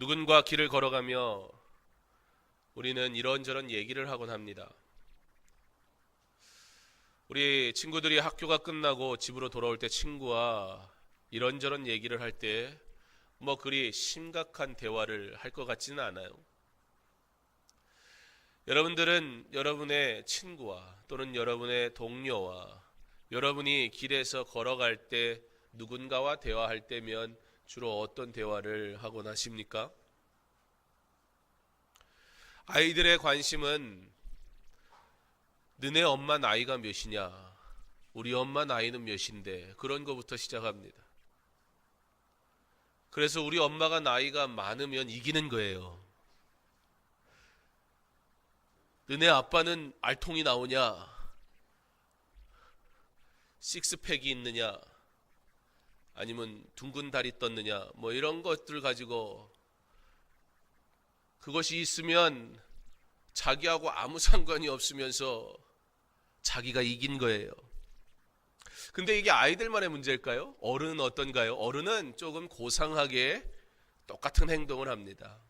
누군가 길을 걸어가며 우리는 이런저런 얘기를 하곤 합니다. 우리 친구들이 학교가 끝나고 집으로 돌아올 때 친구와 이런저런 얘기를 할 때 그리 심각한 대화를 할 것 같지는 않아요. 여러분들은 여러분의 친구와 또는 여러분의 동료와 여러분이 길에서 걸어갈 때 누군가와 대화할 때면 주로 어떤 대화를 하곤 하십니까? 아이들의 관심은 너네 엄마 나이가 몇이냐, 우리 엄마 나이는 몇인데, 그런 거부터 시작합니다. 그래서 우리 엄마가 나이가 많으면 이기는 거예요. 너네 아빠는 알통이 나오냐, 식스팩이 있느냐, 아니면 둥근 다리 떴느냐, 이런 것들 가지고 그것이 있으면 자기하고 아무 상관이 없으면서 자기가 이긴 거예요. 근데 이게 아이들만의 문제일까요? 어른은 어떤가요? 어른은 조금 고상하게 똑같은 행동을 합니다.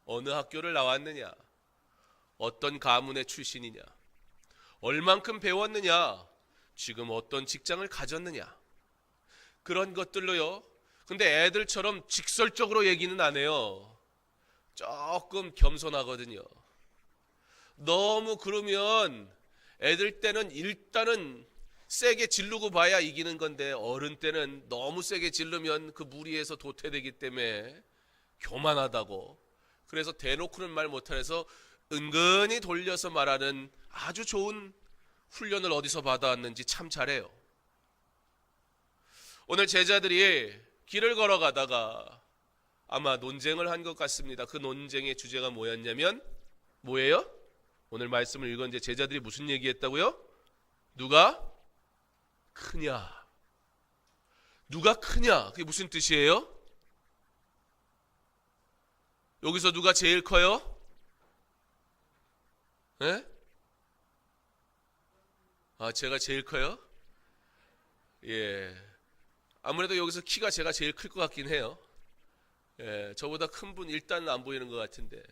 어느 학교를 나왔느냐, 어떤 가문의 출신이냐, 얼만큼 배웠느냐, 지금 어떤 직장을 가졌느냐, 그런 것들로요. 근데 애들처럼 직설적으로 얘기는 안 해요. 조금 겸손하거든요. 너무 그러면 애들 때는 일단은 세게 지르고 봐야 이기는 건데, 어른 때는 너무 세게 지르면 그 무리에서 도태되기 때문에 교만하다고, 그래서 대놓고는 말 못해서 은근히 돌려서 말하는 아주 좋은 훈련을 어디서 받아왔는지 참 잘해요. 오늘 제자들이 길을 걸어가다가 아마 논쟁을 한 것 같습니다. 그 논쟁의 주제가 뭐였냐면, 뭐예요? 오늘 말씀을 읽었는데 제자들이 무슨 얘기했다고요? 누가 크냐? 누가 크냐? 그게 무슨 뜻이에요? 여기서 누가 제일 커요? 예? 제가 제일 커요? 예. 아무래도 여기서 키가 제가 제일 클 것 같긴 해요. 예, 저보다 큰 분 일단은 안 보이는 것 같은데.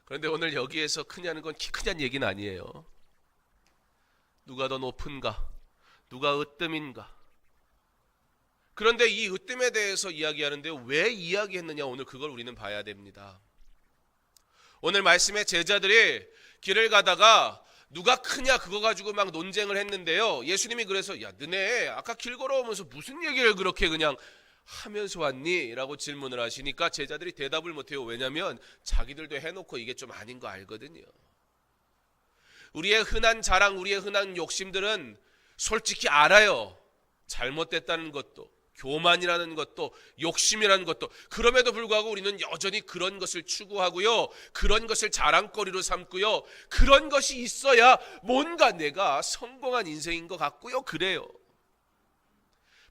그런데 오늘 여기에서 크냐는 건 키 크냐는 얘기는 아니에요. 누가 더 높은가? 누가 으뜸인가? 그런데 이 으뜸에 대해서 이야기하는데 왜 이야기했느냐, 오늘 그걸 우리는 봐야 됩니다. 오늘 말씀에 제자들이 길을 가다가 누가 크냐 그거 가지고 막 논쟁을 했는데요. 예수님이 그래서 야, 너네 아까 길 걸어오면서 무슨 얘기를 그렇게 그냥 하면서 왔니? 라고 질문을 하시니까 제자들이 대답을 못해요. 왜냐하면 자기들도 해놓고 이게 좀 아닌 거 알거든요. 우리의 흔한 자랑, 우리의 흔한 욕심들은 솔직히 알아요. 잘못됐다는 것도, 교만이라는 것도, 욕심이라는 것도. 그럼에도 불구하고 우리는 여전히 그런 것을 추구하고요, 그런 것을 자랑거리로 삼고요, 그런 것이 있어야 뭔가 내가 성공한 인생인 것 같고요, 그래요.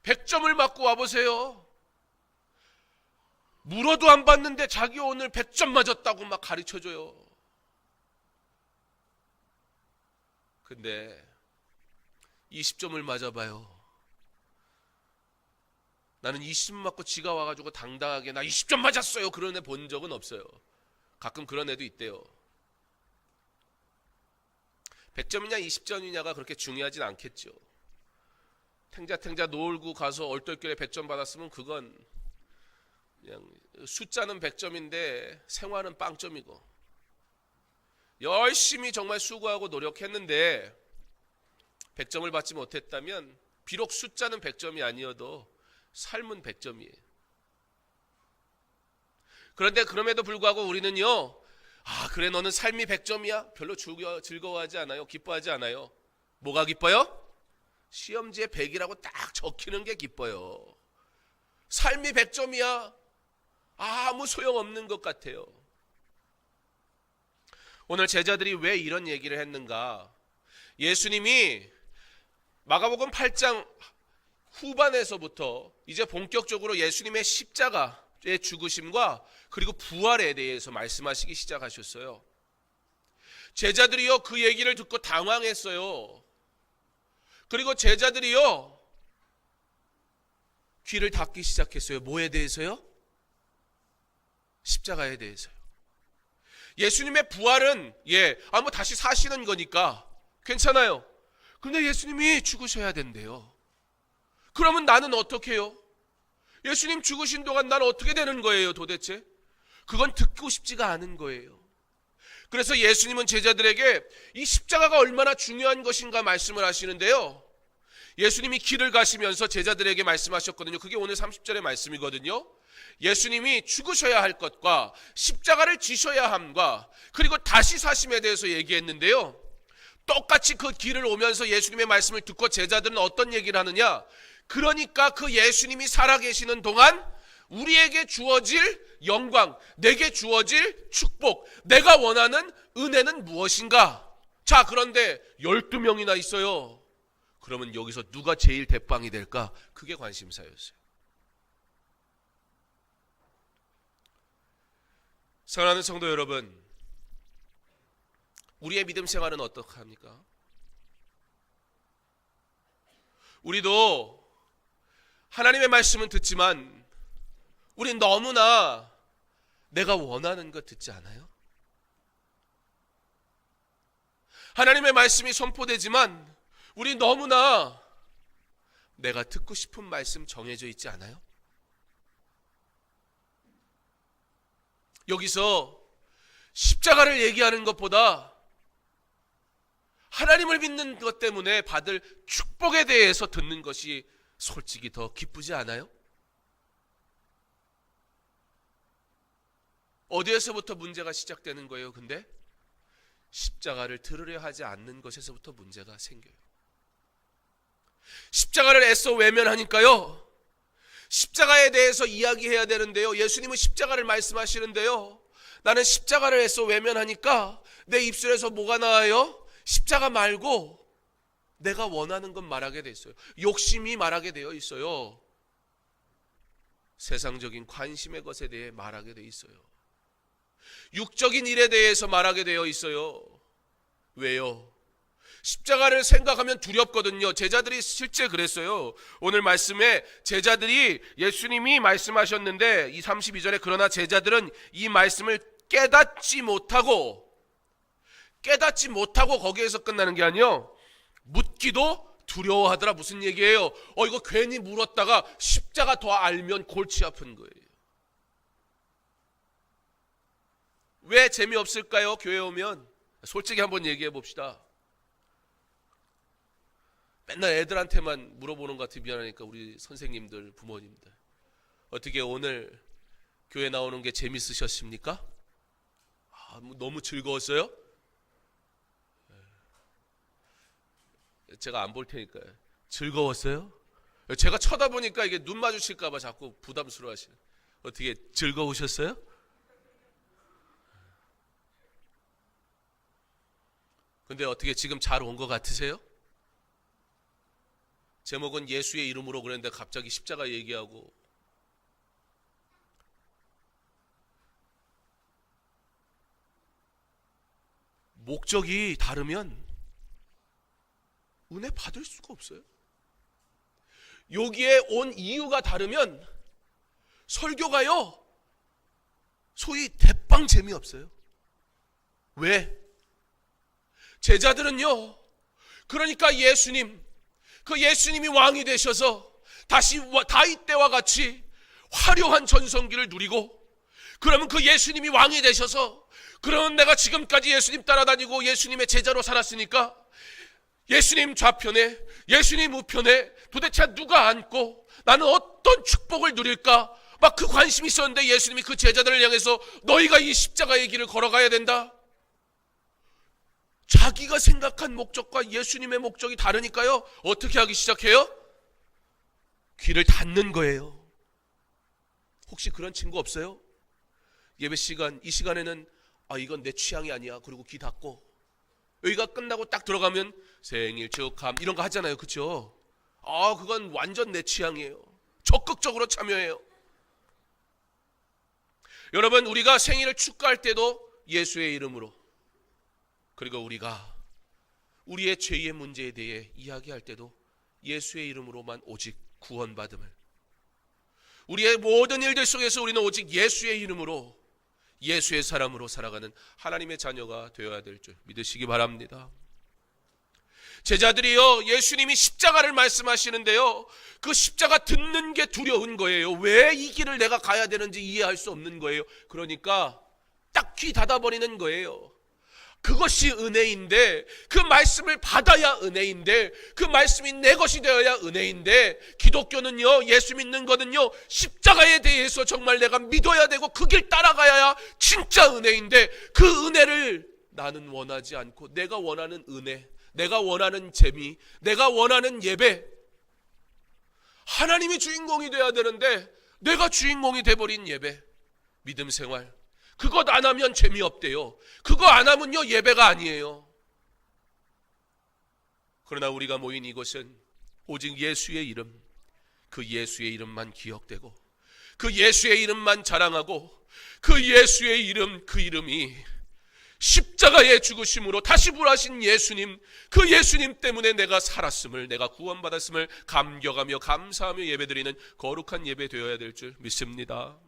100점을 맞고 와보세요. 물어도 안 받는데 자기 오늘 100점 맞았다고 막 가르쳐줘요. 근데 20점을 맞아봐요. 나는 20점 맞고 지가 와가지고 당당하게 나 20점 맞았어요 그런 애 본 적은 없어요. 가끔 그런 애도 있대요. 100점이냐 20점이냐가 그렇게 중요하진 않겠죠. 탱자탱자 놀고 가서 얼떨결에 100점 받았으면 그건 그냥 숫자는 100점인데 생활은 빵점이고, 열심히 정말 수고하고 노력했는데 100점을 받지 못했다면 비록 숫자는 100점이 아니어도 삶은 100점이에요. 그런데 그럼에도 불구하고 우리는요, 그래 너는 삶이 100점이야? 별로 즐거워하지 않아요. 기뻐하지 않아요. 뭐가 기뻐요? 시험지에 100이라고 딱 적히는 게 기뻐요. 삶이 100점이야? 아무 소용없는 것 같아요. 오늘 제자들이 왜 이런 얘기를 했는가? 예수님이 마가복음 8장 후반에서부터 이제 본격적으로 예수님의 십자가의 죽으심과 그리고 부활에 대해서 말씀하시기 시작하셨어요. 제자들이요, 그 얘기를 듣고 당황했어요. 그리고 제자들이요, 귀를 닫기 시작했어요. 뭐에 대해서요? 십자가에 대해서요. 예수님의 부활은 뭐 다시 사시는 거니까 괜찮아요. 그런데 예수님이 죽으셔야 된대요. 그러면 나는 어떻게 해요? 예수님 죽으신 동안 나는 어떻게 되는 거예요 도대체? 그건 듣고 싶지가 않은 거예요. 그래서 예수님은 제자들에게 이 십자가가 얼마나 중요한 것인가 말씀을 하시는데요. 예수님이 길을 가시면서 제자들에게 말씀하셨거든요. 그게 오늘 30절의 말씀이거든요. 예수님이 죽으셔야 할 것과 십자가를 지셔야 함과 그리고 다시 사심에 대해서 얘기했는데요. 똑같이 그 길을 오면서 예수님의 말씀을 듣고 제자들은 어떤 얘기를 하느냐? 그러니까 그 예수님이 살아계시는 동안 우리에게 주어질 영광, 내게 주어질 축복, 내가 원하는 은혜는 무엇인가? 자, 그런데 12명이나 있어요. 그러면 여기서 누가 제일 대빵이 될까? 그게 관심사였어요. 사랑하는 성도 여러분, 우리의 믿음 생활은 어떡합니까? 우리도 하나님의 말씀은 듣지만 우린 너무나 내가 원하는 것 듣지 않아요? 하나님의 말씀이 선포되지만 우리 너무나 내가 듣고 싶은 말씀 정해져 있지 않아요? 여기서 십자가를 얘기하는 것보다 하나님을 믿는 것 때문에 받을 축복에 대해서 듣는 것이 솔직히 더 기쁘지 않아요? 어디에서부터 문제가 시작되는 거예요? 근데 십자가를 들으려 하지 않는 것에서부터 문제가 생겨요. 십자가를 애써 외면하니까요. 십자가에 대해서 이야기해야 되는데요. 예수님은 십자가를 말씀하시는데요. 나는 십자가를 애써 외면하니까 내 입술에서 뭐가 나와요? 십자가 말고 내가 원하는 건 말하게 돼 있어요. 욕심이 말하게 되어 있어요. 세상적인 관심의 것에 대해 말하게 돼 있어요. 육적인 일에 대해서 말하게 되어 있어요. 왜요? 십자가를 생각하면 두렵거든요. 제자들이 실제 그랬어요. 오늘 말씀에 제자들이 예수님이 말씀하셨는데 이 32절에 그러나 제자들은 이 말씀을 깨닫지 못하고 거기에서 끝나는 게 아니요. 묻기도 두려워하더라. 무슨 얘기예요? 이거 괜히 물었다가 십자가 더 알면 골치 아픈 거예요. 왜 재미없을까요? 교회 오면 솔직히 한번 얘기해 봅시다. 맨날 애들한테만 물어보는 것 같아 미안하니까 우리 선생님들, 부모님들 어떻게 오늘 교회 나오는 게 재밌으셨습니까? 너무 즐거웠어요? 제가 안 볼 테니까요. 즐거웠어요? 제가 쳐다보니까 이게 눈 마주칠까 봐 자꾸 부담스러워 하시네. 어떻게 즐거우셨어요? 근데 어떻게 지금 잘 온 것 같으세요? 제목은 예수의 이름으로 그랬는데 갑자기 십자가 얘기하고 목적이 다르면 은혜 받을 수가 없어요. 여기에 온 이유가 다르면 설교가요 소위 대빵 재미없어요. 왜? 제자들은요 그러니까 그 예수님이 왕이 되셔서 다시 다윗 때와 같이 화려한 전성기를 누리고 그러면 그 예수님이 왕이 되셔서 그러면 내가 지금까지 예수님 따라다니고 예수님의 제자로 살았으니까 예수님 좌편에 예수님 우편에 도대체 누가 앉고 나는 어떤 축복을 누릴까 막 그 관심이 있었는데 예수님이 그 제자들을 향해서 너희가 이 십자가의 길을 걸어가야 된다. 자기가 생각한 목적과 예수님의 목적이 다르니까요 어떻게 하기 시작해요? 귀를 닫는 거예요. 혹시 그런 친구 없어요? 예배 시간 이 시간에는 이건 내 취향이 아니야 그리고 귀 닫고 여기가 끝나고 딱 들어가면 생일 축하함 이런 거 하잖아요. 그렇죠? 그건 완전 내 취향이에요. 적극적으로 참여해요. 여러분 우리가 생일을 축하할 때도 예수의 이름으로 그리고 우리가 우리의 죄의 문제에 대해 이야기할 때도 예수의 이름으로만 오직 구원받음을 우리의 모든 일들 속에서 우리는 오직 예수의 이름으로, 예수의 사람으로 살아가는 하나님의 자녀가 되어야 될 줄 믿으시기 바랍니다. 제자들이요, 예수님이 십자가를 말씀하시는데요, 그 십자가 듣는 게 두려운 거예요. 왜 이 길을 내가 가야 되는지 이해할 수 없는 거예요. 그러니까 딱 귀 닫아버리는 거예요. 그것이 은혜인데, 그 말씀을 받아야 은혜인데, 그 말씀이 내 것이 되어야 은혜인데, 기독교는요, 예수 믿는 거는요, 십자가에 대해서 정말 내가 믿어야 되고 그 길 따라가야 진짜 은혜인데, 그 은혜를 나는 원하지 않고 내가 원하는 은혜, 내가 원하는 재미, 내가 원하는 예배, 하나님이 주인공이 돼야 되는데 내가 주인공이 돼버린 예배, 믿음 생활, 그것 안 하면 재미없대요. 그거 안 하면요, 예배가 아니에요. 그러나 우리가 모인 이곳은 오직 예수의 이름, 그 예수의 이름만 기억되고, 그 예수의 이름만 자랑하고, 그 예수의 이름, 그 이름이 십자가의 죽으심으로 다시 부활하신 예수님, 그 예수님 때문에 내가 살았음을, 내가 구원받았음을 감격하며 감사하며 예배드리는 거룩한 예배 되어야 될 줄 믿습니다.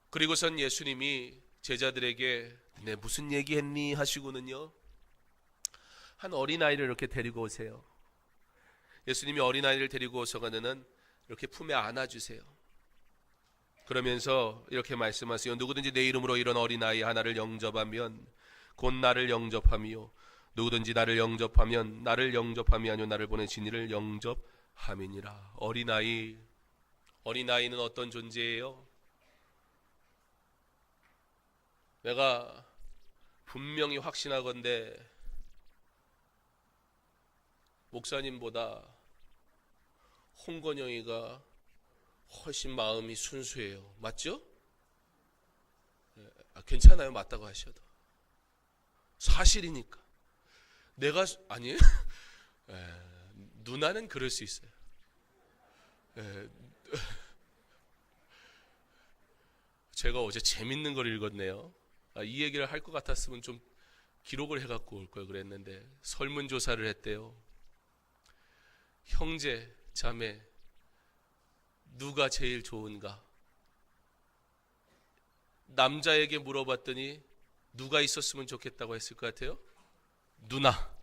그리고선 예수님이 제자들에게 네, 무슨 얘기했니 하시고는요, 한 어린아이를 이렇게 데리고 오세요. 예수님이 어린아이를 데리고 오셔가는 이렇게 품에 안아주세요. 그러면서 이렇게 말씀하세요. 누구든지 내 이름으로 이런 어린아이 하나를 영접하면 곧 나를 영접함이요, 누구든지 나를 영접하면 나를 영접함이 아니요 나를 보내신 이를 영접함이니라. 어린아이는 어떤 존재예요? 내가 분명히 확신하건대 목사님보다 홍건영이가 훨씬 마음이 순수해요. 맞죠? 괜찮아요, 맞다고 하셔도. 사실이니까. 내가 아니에요? 누나는 그럴 수 있어요. 제가 어제 재밌는 걸 읽었네요. 이 얘기를 할 것 같았으면 좀 기록을 해갖고 올 걸 그랬는데, 설문조사를 했대요. 형제, 자매 누가 제일 좋은가? 남자에게 물어봤더니 누가 있었으면 좋겠다고 했을 것 같아요? 누나.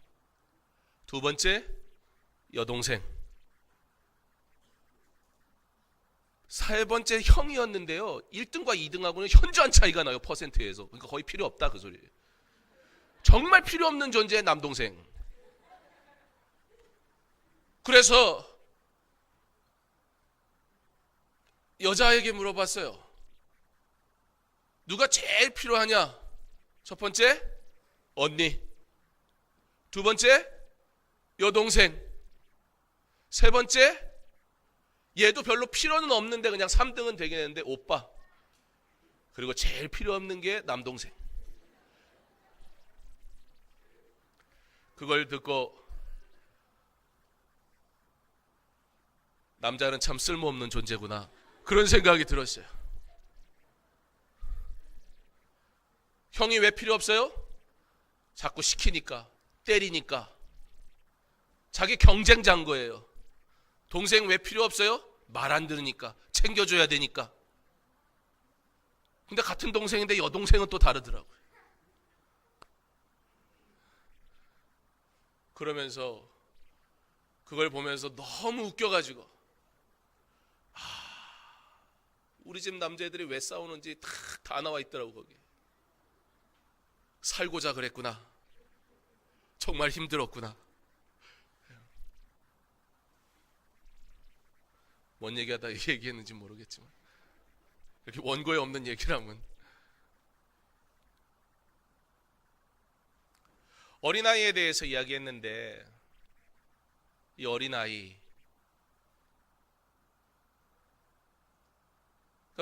두 번째, 여동생. 세 번째, 형이었는데요, 1등과 2등하고는 현저한 차이가 나요, 퍼센트에서. 그러니까 거의 필요 없다 그 소리예요. 정말 필요 없는 존재의 남동생. 그래서 여자에게 물어봤어요. 누가 제일 필요하냐? 첫 번째, 언니. 두 번째, 여동생. 세 번째, 얘도 별로 필요는 없는데 그냥 3등은 되겠는데 오빠. 그리고 제일 필요 없는 게 남동생. 그걸 듣고 남자는 참 쓸모없는 존재구나, 그런 생각이 들었어요. 형이 왜 필요 없어요? 자꾸 시키니까, 때리니까. 자기 경쟁자인 거예요. 동생 왜 필요 없어요? 말 안 들으니까, 챙겨줘야 되니까. 근데 같은 동생인데 여동생은 또 다르더라고요. 그러면서 그걸 보면서 너무 웃겨가지고, 우리 집 남자애들이 왜 싸우는지 다 나와 있더라고. 거기 살고자 그랬구나, 정말 힘들었구나. 뭔 얘기하다 이 얘기했는지 모르겠지만, 이렇게 원고에 없는 얘기라면. 어린아이에 대해서 이야기했는데, 이 어린아이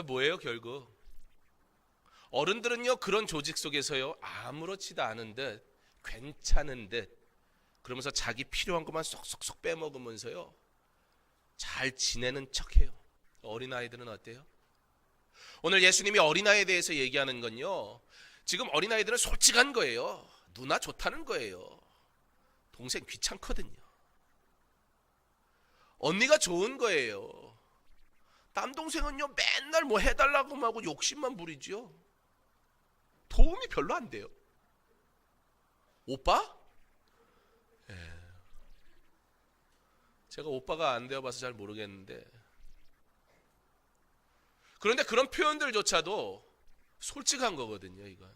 뭐예요? 결국 어른들은요, 그런 조직 속에서요, 아무렇지도 않은 듯, 괜찮은 듯, 그러면서 자기 필요한 것만 쏙쏙쏙 빼먹으면서요, 잘 지내는 척해요. 어린아이들은 어때요? 오늘 예수님이 어린아이에 대해서 얘기하는 건요, 지금 어린아이들은 솔직한 거예요. 누나 좋다는 거예요. 동생 귀찮거든요. 언니가 좋은 거예요. 남동생은요 맨날 뭐 해달라고 하고 욕심만 부리죠. 도움이 별로 안 돼요. 오빠? 예. 제가 오빠가 안 되어봐서 잘 모르겠는데, 그런데 그런 표현들조차도 솔직한 거거든요. 이건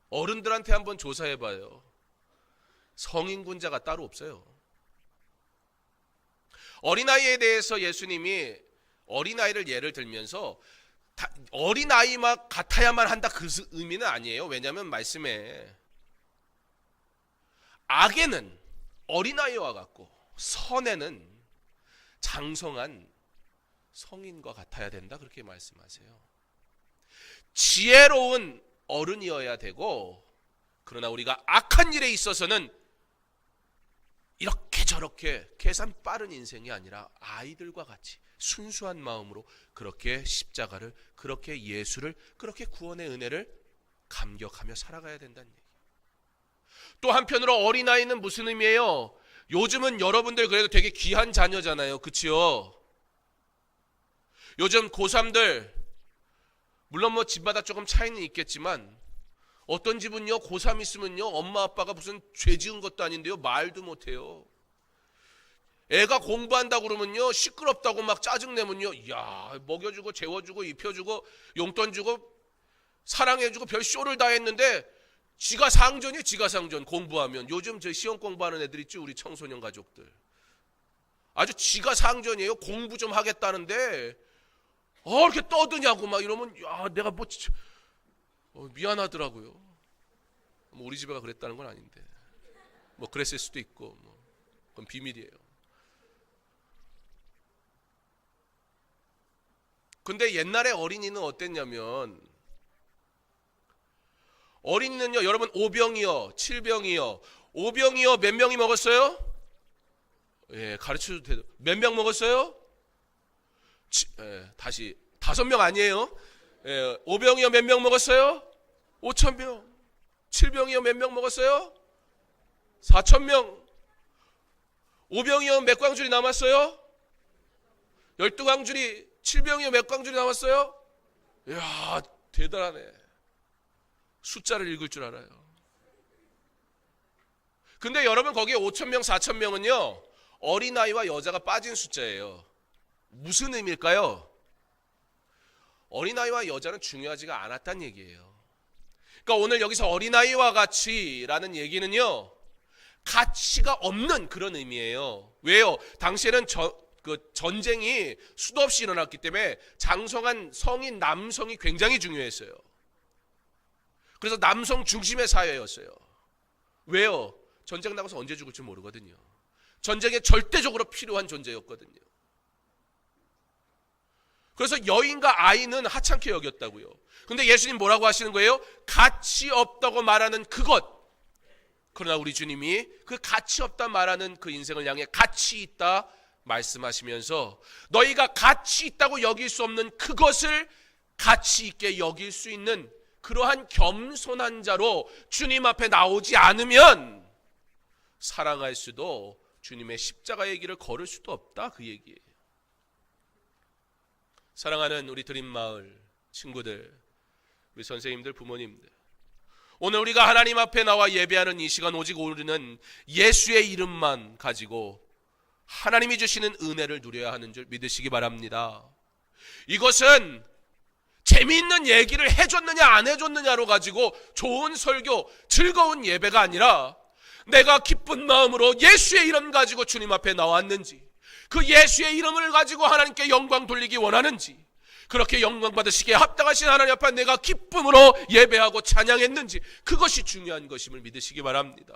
어른들한테 한번 조사해봐요. 성인군자가 따로 없어요. 어린아이에 대해서 예수님이 어린아이를 예를 들면서 어린아이만 같아야만 한다 그 의미는 아니에요. 왜냐하면 말씀에 악에는 어린아이와 같고 선에는 장성한 성인과 같아야 된다, 그렇게 말씀하세요. 지혜로운 어른이어야 되고, 그러나 우리가 악한 일에 있어서는 이렇게 저렇게 계산 빠른 인생이 아니라 아이들과 같이 순수한 마음으로 그렇게 십자가를, 그렇게 예수를, 그렇게 구원의 은혜를 감격하며 살아가야 된다는 얘기예요. 또 한편으로 어린아이는 무슨 의미예요? 요즘은 여러분들 그래도 되게 귀한 자녀잖아요. 그치요? 요즘 고3들, 물론 뭐 집마다 조금 차이는 있겠지만 어떤 집은요 고3 있으면요 엄마 아빠가 무슨 죄 지은 것도 아닌데요 말도 못해요. 애가 공부한다고 그러면요 시끄럽다고 막 짜증내면요, 야 먹여주고 재워주고 입혀주고 용돈 주고 사랑해주고 별 쇼를 다 했는데 지가 상전이에요. 지가 상전. 공부하면 요즘 저 시험 공부하는 애들 있죠, 우리 청소년 가족들. 아주 지가 상전이에요. 공부 좀 하겠다는데 이렇게 떠드냐고 막 이러면, 야 내가 뭐 미안하더라고요. 뭐 우리 집애가 그랬다는 건 아닌데 뭐 그랬을 수도 있고 뭐 그건 비밀이에요. 근데 옛날에 어린이는 어땠냐면, 어린이는요 여러분 5병이요 7병이요 5병이요 몇 명이 먹었어요? 예, 가르쳐도 돼요. 몇 명 먹었어요? 다시 5명 아니에요? 예, 5병이요 몇 명 먹었어요? 5,000병. 7병이요 몇 명 먹었어요? 4,000명. 5병이요 몇 광줄이 남았어요? 12광줄이. 7병이요 몇 광줄이 남았어요? 이야 대단하네. 숫자를 읽을 줄 알아요. 근데 여러분 거기에 5,000명 4,000명은요 어린아이와 여자가 빠진 숫자예요. 무슨 의미일까요? 어린아이와 여자는 중요하지가 않았다는 얘기예요. 그러니까 오늘 여기서 어린아이와 같이라는 얘기는요 가치가 없는 그런 의미예요. 왜요? 당시에는 전쟁이 수도 없이 일어났기 때문에 장성한 성인 남성이 굉장히 중요했어요. 그래서 남성 중심의 사회였어요. 왜요? 전쟁 나가서 언제 죽을지 모르거든요. 전쟁에 절대적으로 필요한 존재였거든요. 그래서 여인과 아이는 하찮게 여겼다고요. 근데 예수님 뭐라고 하시는 거예요? 가치 없다고 말하는 그것. 그러나 우리 주님이 그 가치 없다 말하는 그 인생을 향해 가치 있다 말씀하시면서, 너희가 가치 있다고 여길 수 없는 그것을 가치 있게 여길 수 있는 그러한 겸손한 자로 주님 앞에 나오지 않으면 사랑할 수도 주님의 십자가의 길을 걸을 수도 없다, 그 얘기예요. 사랑하는 우리 드림마을 친구들, 우리 선생님들, 부모님들, 오늘 우리가 하나님 앞에 나와 예배하는 이 시간 오직 우리는 예수의 이름만 가지고 하나님이 주시는 은혜를 누려야 하는 줄 믿으시기 바랍니다. 이것은 재미있는 얘기를 해줬느냐 안 해줬느냐로 가지고 좋은 설교, 즐거운 예배가 아니라 내가 기쁜 마음으로 예수의 이름 가지고 주님 앞에 나왔는지, 그 예수의 이름을 가지고 하나님께 영광 돌리기 원하는지, 그렇게 영광 받으시기에 합당하신 하나님 앞에 내가 기쁨으로 예배하고 찬양했는지, 그것이 중요한 것임을 믿으시기 바랍니다.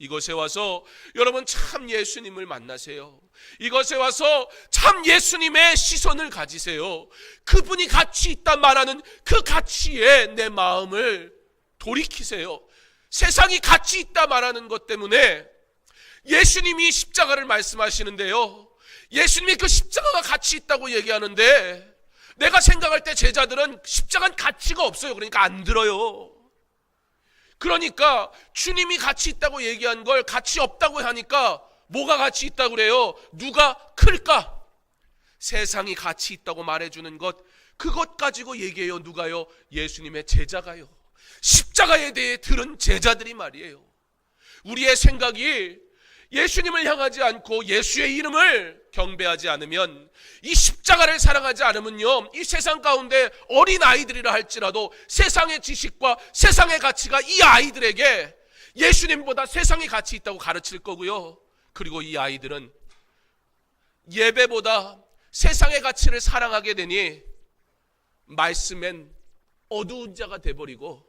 이곳에 와서 여러분 참 예수님을 만나세요. 이곳에 와서 참 예수님의 시선을 가지세요. 그분이 가치 있다 말하는 그 가치에 내 마음을 돌이키세요. 세상이 가치 있다 말하는 것 때문에 예수님이 십자가를 말씀하시는데요, 예수님이 그 십자가가 가치 있다고 얘기하는데 내가 생각할 때 제자들은 십자가는 가치가 없어요. 그러니까 안 들어요. 그러니까 주님이 가치 있다고 얘기한 걸 가치 없다고 하니까 뭐가 가치 있다고 그래요? 누가 클까? 세상이 가치 있다고 말해주는 것, 그것 가지고 얘기해요. 누가요? 예수님의 제자가요. 십자가에 대해 들은 제자들이 말이에요. 우리의 생각이 예수님을 향하지 않고 예수의 이름을 경배하지 않으면, 이 십자가를 사랑하지 않으면요, 이 세상 가운데 어린 아이들이라 할지라도 세상의 지식과 세상의 가치가 이 아이들에게 예수님보다 세상의 가치 있다고 가르칠 거고요. 그리고 이 아이들은 예배보다 세상의 가치를 사랑하게 되니 말씀엔 어두운 자가 돼버리고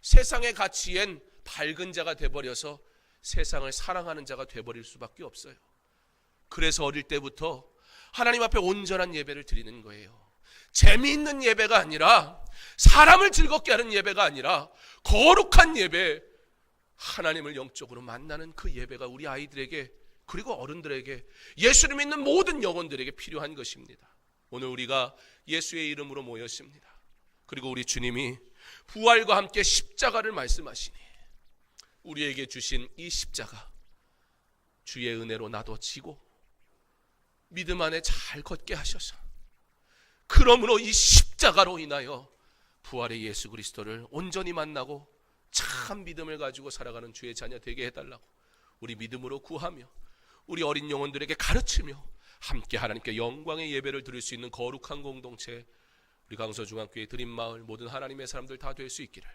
세상의 가치엔 밝은 자가 돼버려서 세상을 사랑하는 자가 돼버릴 수밖에 없어요. 그래서 어릴 때부터 하나님 앞에 온전한 예배를 드리는 거예요. 재미있는 예배가 아니라, 사람을 즐겁게 하는 예배가 아니라 거룩한 예배, 하나님을 영적으로 만나는 그 예배가 우리 아이들에게, 그리고 어른들에게, 예수를 믿는 모든 영혼들에게 필요한 것입니다. 오늘 우리가 예수의 이름으로 모였습니다. 그리고 우리 주님이 부활과 함께 십자가를 말씀하시니 우리에게 주신 이 십자가, 주의 은혜로 나도 지고 믿음 안에 잘 걷게 하셔서, 그러므로 이 십자가로 인하여 부활의 예수 그리스도를 온전히 만나고 참 믿음을 가지고 살아가는 주의 자녀 되게 해달라고 우리 믿음으로 구하며 우리 어린 영혼들에게 가르치며 함께 하나님께 영광의 예배를 드릴 수 있는 거룩한 공동체, 우리 강서중앙교회 드림마을 모든 하나님의 사람들 다 될 수 있기를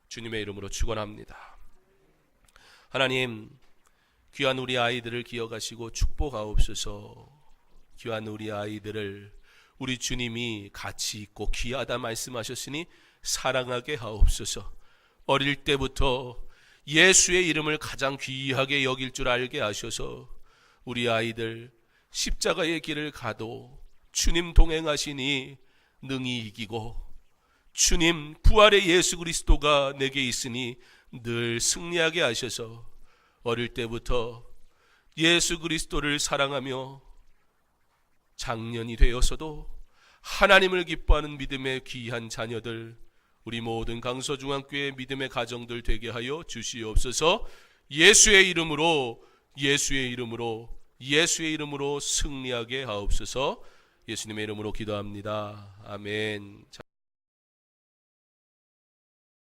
주님의 이름으로 축원합니다. 하나님, 귀한 우리 아이들을 기억하시고 축복하옵소서. 귀한 우리 아이들을 우리 주님이 가치 있고 귀하다 말씀하셨으니 사랑하게 하옵소서. 어릴 때부터 예수의 이름을 가장 귀하게 여길 줄 알게 하셔서 우리 아이들 십자가의 길을 가도 주님 동행하시니 능히 이기고, 주님 부활의 예수 그리스도가 내게 있으니 늘 승리하게 하셔서 어릴 때부터 예수 그리스도를 사랑하며 장년이 되어서도 하나님을 기뻐하는 믿음의 귀한 자녀들, 우리 모든 강서중앙교회 믿음의 가정들 되게 하여 주시옵소서. 예수의 이름으로 승리하게 하옵소서. 예수님의 이름으로 기도합니다. 아멘.